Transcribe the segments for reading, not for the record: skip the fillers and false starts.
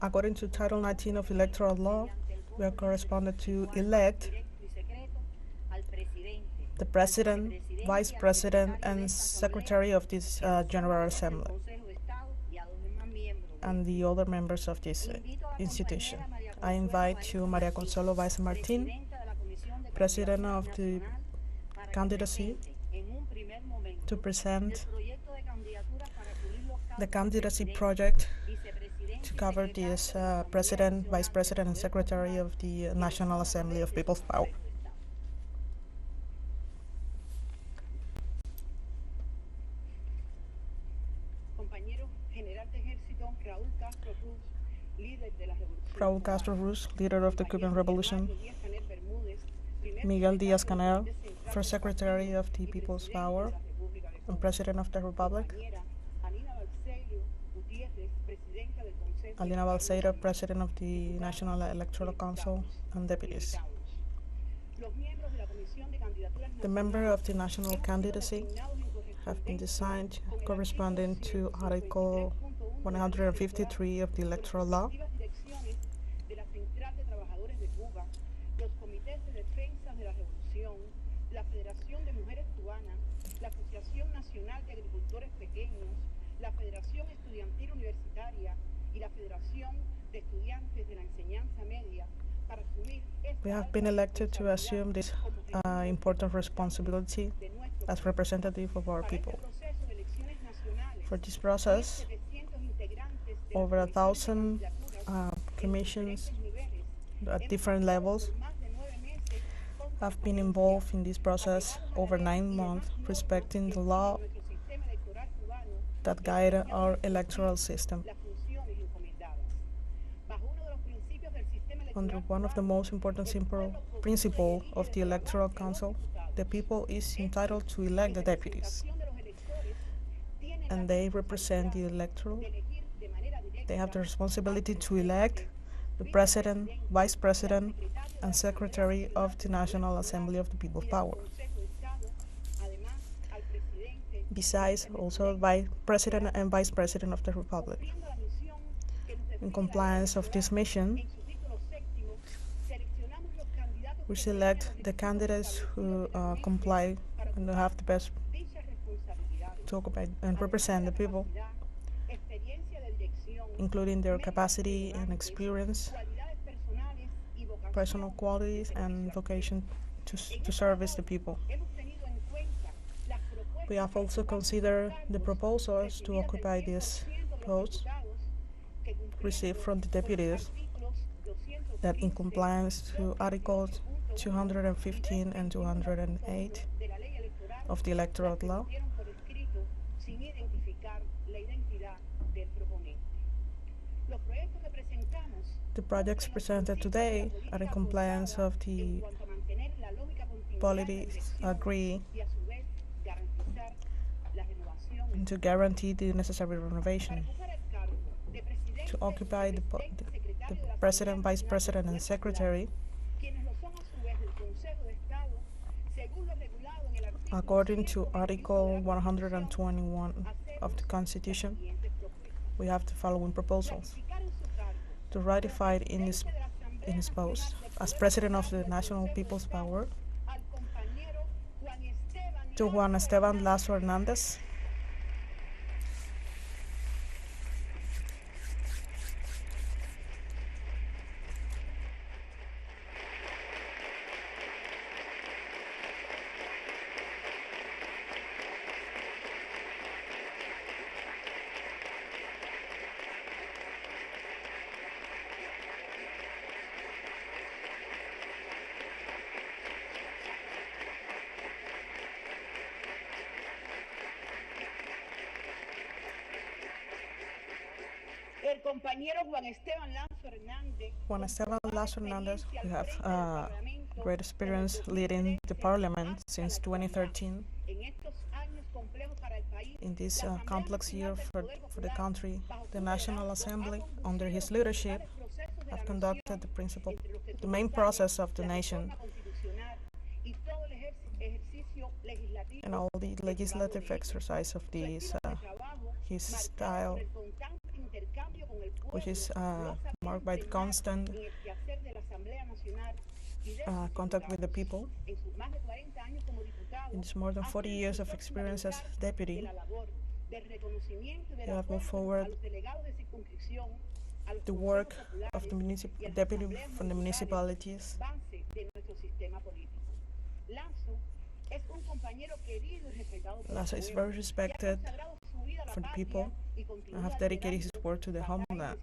According to Title 19 of Electoral Law, we are corresponded to elect the President, Vice President, and Secretary of this General Assembly, and the other members of this institution. I invite to Maria Consuelo Baez Martin, President of the candidacy, to present the candidacy project to cover this President, Vice President, and Secretary of the National Assembly of People's Power. Raúl Castro Ruz, leader of the Cuban Revolution. Miguel Díaz-Canel, first Secretary of the People's Power and President of the Republic. Alina Balseiro, President of the National Electoral Council, and deputies. The members of the national candidacy have been designed corresponding to Article 153 of the Electoral Law. We have been elected to assume this important responsibility as representative of our people. For this process, over 1,000 commissions at different levels have been involved in this process over 9 months, respecting the law that guide our electoral system. Under one of the most important principles of the Electoral Council, the people is entitled to elect the deputies, and they represent the electorate. They have the responsibility to elect the President, Vice President, and Secretary of the National Assembly of the People's Power. Besides, also by President and Vice President of the Republic. In compliance of this mission, we select the candidates who comply and who have the best to occupy and represent the people, including their capacity and experience, personal qualities, and vocation to service the people. We have also considered the proposals to occupy these posts received from the deputies that, in compliance to Articles 215 and 208 of the Electoral Law, the projects presented today are in compliance of the policies agreed to guarantee the necessary renovation. To occupy the President, Vice President, and Secretary, according to Article 121 of the Constitution, we have the following proposals. To ratify in his post as President of the National People's Power, to Juan Esteban Lazo Hernandez, Juan Esteban Lazo Hernandez, who have great experience leading the Parliament since 2013. In this complex year for the country, the National Assembly, under his leadership, have conducted the main process of the nation and all the legislative exercise of his style which is marked by the constant contact with the people. In his more than 40 years of experience as deputy, he has moved forward the work of the deputy from the municipalities. Lasso is very respected for the people and have dedicated his work to the homeland,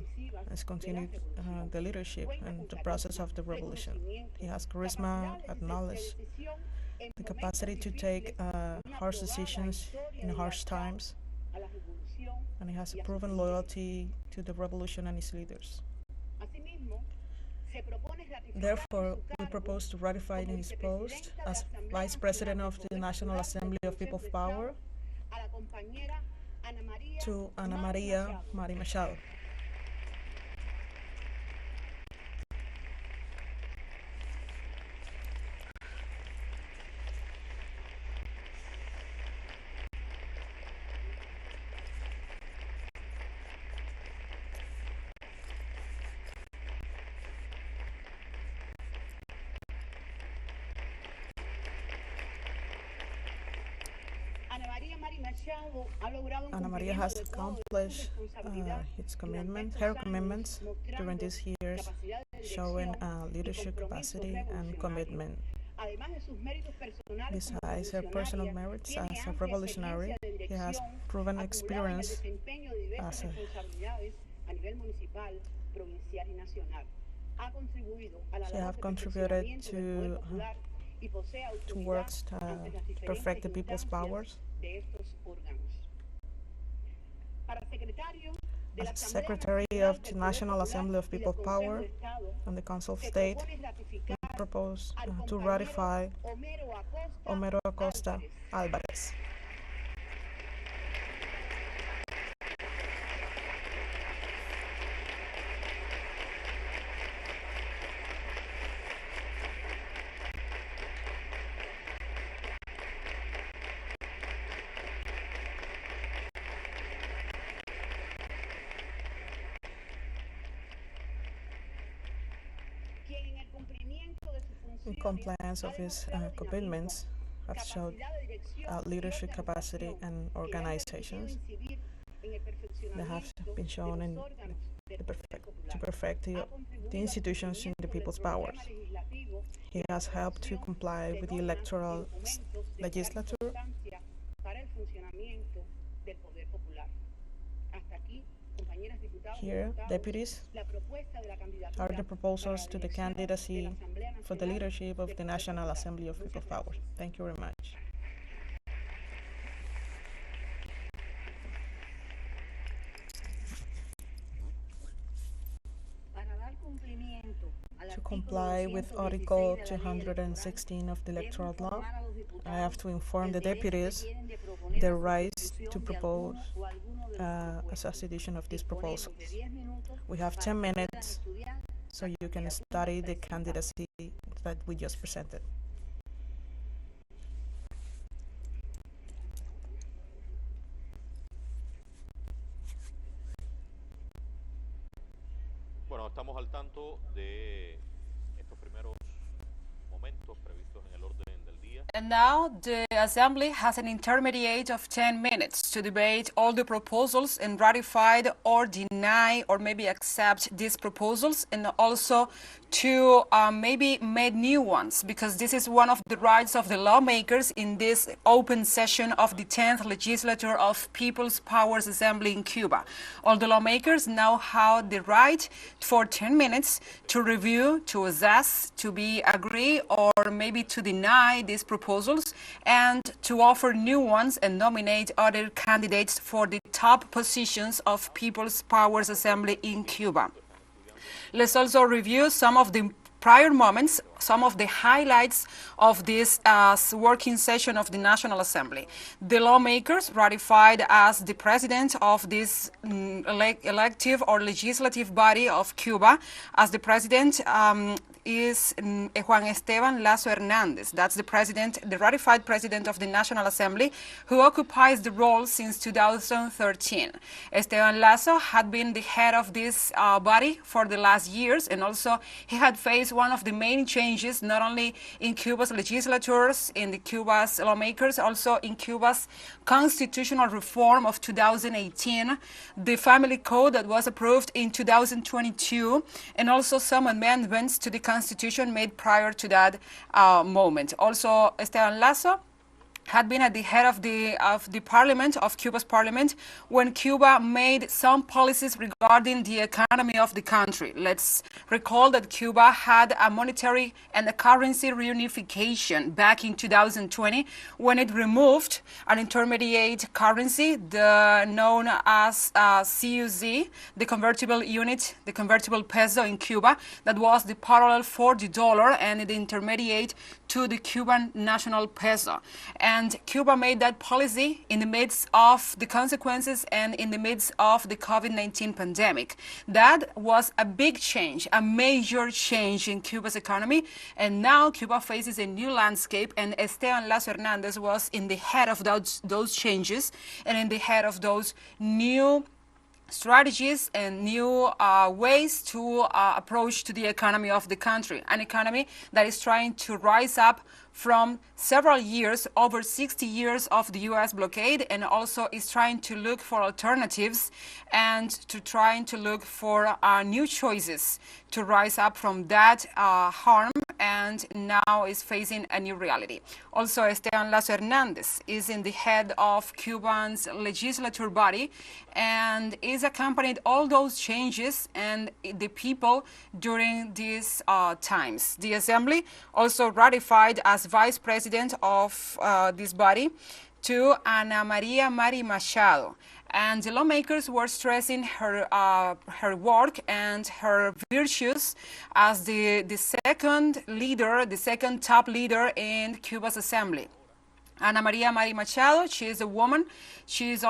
has continued the leadership and the process of the revolution. He has charisma, knowledge, the capacity to take harsh decisions in harsh times, and he has a proven loyalty to the revolution and its leaders. Therefore, we propose to ratify in his post as Vice President of the National Assembly of People of Power to Ana María Mari Machado. Ana María has accomplished her commitments during these years, showing leadership capacity and commitment. Besides her personal merits as a revolutionary, he has proven experience as she has contributed to works to perfect the people's powers. As Secretary of the National Assembly of People Power and the Council of State, we propose to ratify Homero Acosta Alvarez. In compliance of his commitments, have showed leadership capacity and organizations that have been shown in to perfect the institutions in the people's powers. He has helped to comply with the electoral legislature. Here, deputies are the proposals to the candidacy for the leadership of the National Assembly of People Power. Thank you very much. To comply with Article 216 of the Electoral Law, I have to inform the deputies their rights to propose a substitution of these proposals. We have 10 minutes, so you can study the candidacy that we just presented. Bueno, estamos al tanto de estos primeros momentos previstos en el orden del día. And now the Assembly has an intermediate of 10 minutes to debate all the proposals and ratify or deny or maybe accept these proposals, and also to maybe make new ones, because this is one of the rights of the lawmakers in this open session of the 10th Legislature of People's Powers Assembly in Cuba. All the lawmakers now have the right for 10 minutes to review, to assess, to be agree or maybe to deny these proposals, and to offer new ones and nominate other candidates for the top positions of People's Powers Assembly in Cuba. Let's also review some of the prior moments, some of the highlights of this working session of the National Assembly. The lawmakers ratified as the president of this elective or legislative body of Cuba. As the president, is Juan Esteban Lazo Hernandez. That's the president, the ratified president of the National Assembly, who occupies the role since 2013. Esteban Lazo had been the head of this body for the last years, and also he had faced one of the main changes, not only in Cuba's legislatures, in the Cuba's lawmakers, also in Cuba's constitutional reform of 2018, the family code that was approved in 2022, and also some amendments to the constitution made prior to that moment. Also, Esteban Lazo had been at the head of the parliament, of Cuba's parliament, when Cuba made some policies regarding the economy of the country. Let's recall that Cuba had a monetary and a currency reunification back in 2020 when it removed an intermediate currency, known as CUZ, the convertible unit, the convertible peso in Cuba, that was the parallel for the dollar and the intermediate to the Cuban national peso. And Cuba made that policy in the midst of the consequences and in the midst of the COVID-19 pandemic. That was a big change, a major change in Cuba's economy. And now Cuba faces a new landscape, and Esteban Lazo Hernandez was in the head of those changes and in the head of those new strategies and new ways to approach to the economy of the country, an economy that is trying to rise up from several years, over 60 years of the U.S. blockade, and also is trying to look for alternatives and trying to look for new choices to rise up from that harm, and now is facing a new reality. Also, Esteban Lazo Hernandez is in the head of Cuban's legislature body and is accompanied all those changes and the people during these times. The Assembly also ratified as vice president of this body to Ana Maria Mari Machado. And the lawmakers were stressing her work and her virtues as the second leader, the second top leader in Cuba's assembly. Ana Maria Mari Machado, she is a woman. She's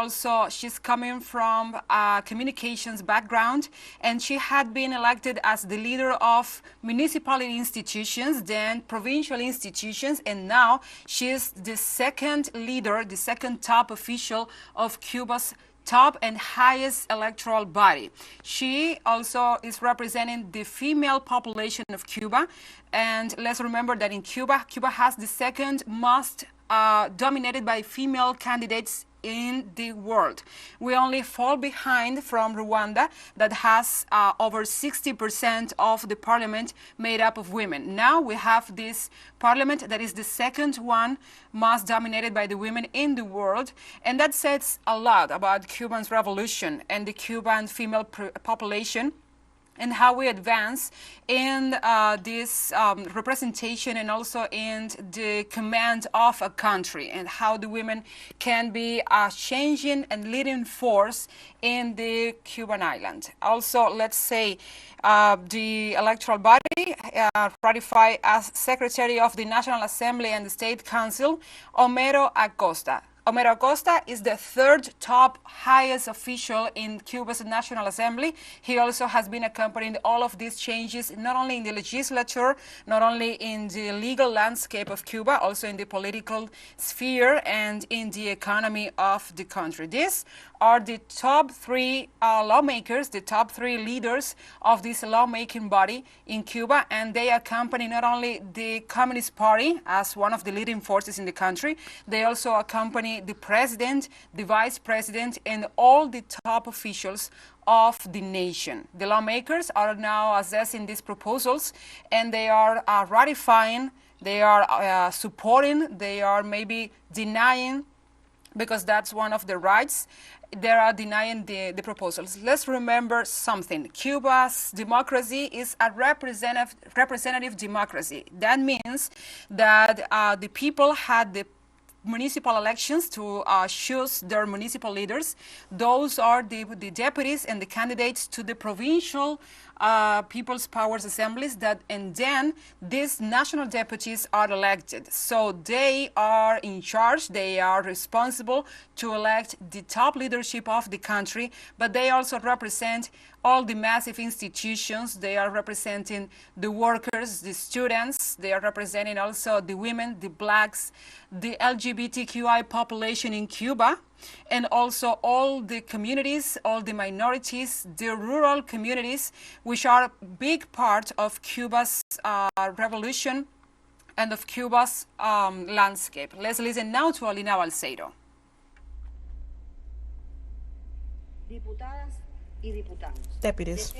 coming from a communications background, and she had been elected as the leader of municipality institutions, then provincial institutions, and now she is the second leader, the second top official of Cuba's top and highest electoral body. She also is representing the female population of Cuba, and let's remember that in Cuba has the second most dominated by female candidates in the world. We only fall behind from Rwanda, that has over 60% of the parliament made up of women. Now we have this parliament that is the second one most dominated by the women in the world, and that says a lot about Cuba's revolution and the Cuban female population, and how we advance in this representation and also in the command of a country, and how the women can be a changing and leading force in the Cuban island. Also, let's say the electoral body ratified as Secretary of the National Assembly and the State Council, Homero Acosta. Homero Acosta is the third top highest official in Cuba's National Assembly. He also has been accompanying all of these changes, not only in the legislature, not only in the legal landscape of Cuba, also in the political sphere and in the economy of the country. These are the top three lawmakers, the top three leaders of this lawmaking body in Cuba, and they accompany not only the Communist Party as one of the leading forces in the country, they also accompany the president, the vice president, and all the top officials of the nation. The lawmakers are now assessing these proposals, and they are ratifying, they are supporting, they are maybe denying, because that's one of the rights. They are denying the proposals. Let's remember something. Cuba's democracy is a representative democracy. That means that the people had the municipal elections to choose their municipal leaders. Those are the deputies and the candidates to the provincial people's powers assemblies and then these national deputies are elected. So they are in charge, they are responsible to elect the top leadership of the country, but they also represent all the massive institutions. They are representing the workers, the students, they are representing also the women, the blacks, the LGBTQI population in Cuba, and also all the communities, all the minorities, the rural communities, which are a big part of Cuba's revolution and of Cuba's landscape. Let's listen now to Alina Balseiro. Deputies,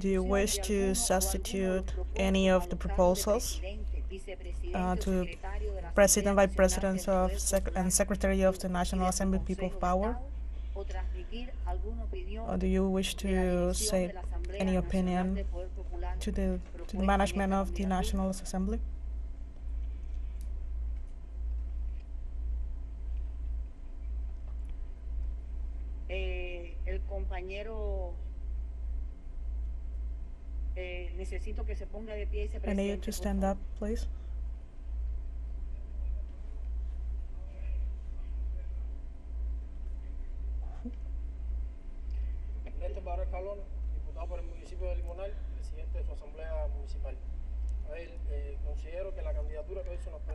do you wish to substitute any of the proposals to President, Vice President and Secretary of the National Assembly People of Power? Or do you wish to say any opinion to the management of the National Assembly? I need you to stand up, please. Diputado por el municipio de Limonal, presidente de su asamblea municipal.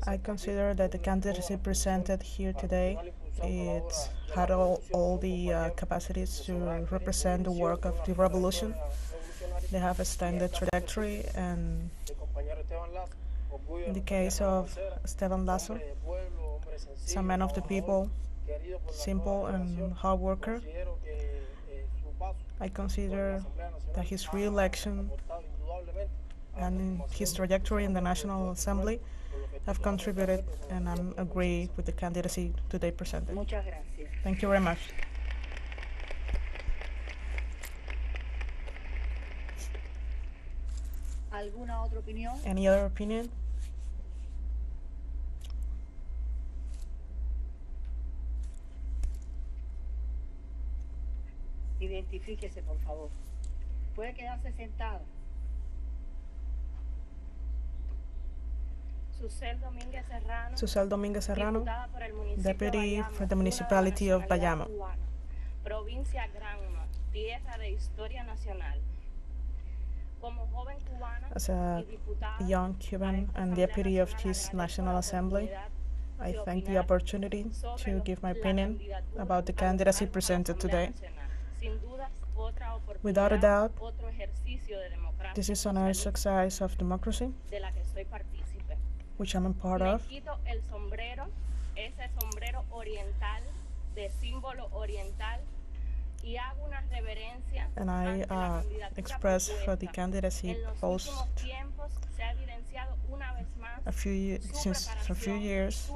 I consider that the candidacy presented here today, it had all the capacities to represent the work of the revolution. They have a standard trajectory, and in the case of Esteban Lazo, he's a man of the people, simple and hard worker. I consider that his re-election and his trajectory in the National Assembly have contributed, and I agree with the candidacy today presented. Thank you very much. Any other opinion? Identifíquese, por favor. Puede quedarse sentado. Susel Domínguez Serrano, Deputy for the Municipality of Bayamo. Provincia Granma, tierra de historia nacional. Como joven cubana As a young Cuban and deputy of this National Assembly, I thank the opportunity to give my opinion about the candidacy presented today. Without a doubt, this is another exercise of democracy, which I'm a part of. And I express for the candidacy post since a few years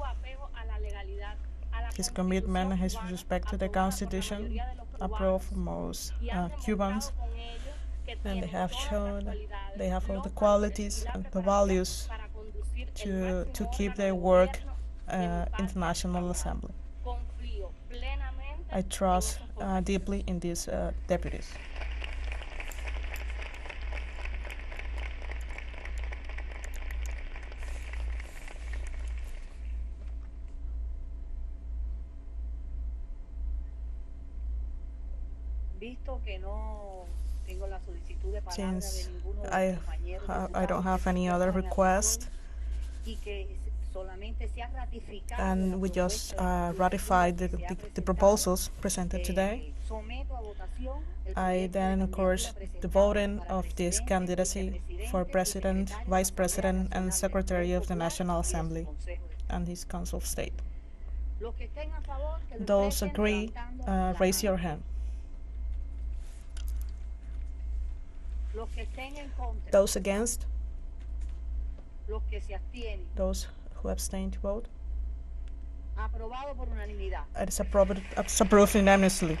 his commitment and his respect to the Constitution, approved for most Cubans, and they have shown they have all the qualities and the values to keep their work in the National Assembly. I trust deeply in these deputies. Since I don't have any other request, and we just ratified the proposals presented today, I then encourage the voting of this candidacy for President, Vice President, and Secretary of the National Assembly and his Council of State. Those agree, raise your hand. Those against? Those who abstain to vote? It is approved unanimously.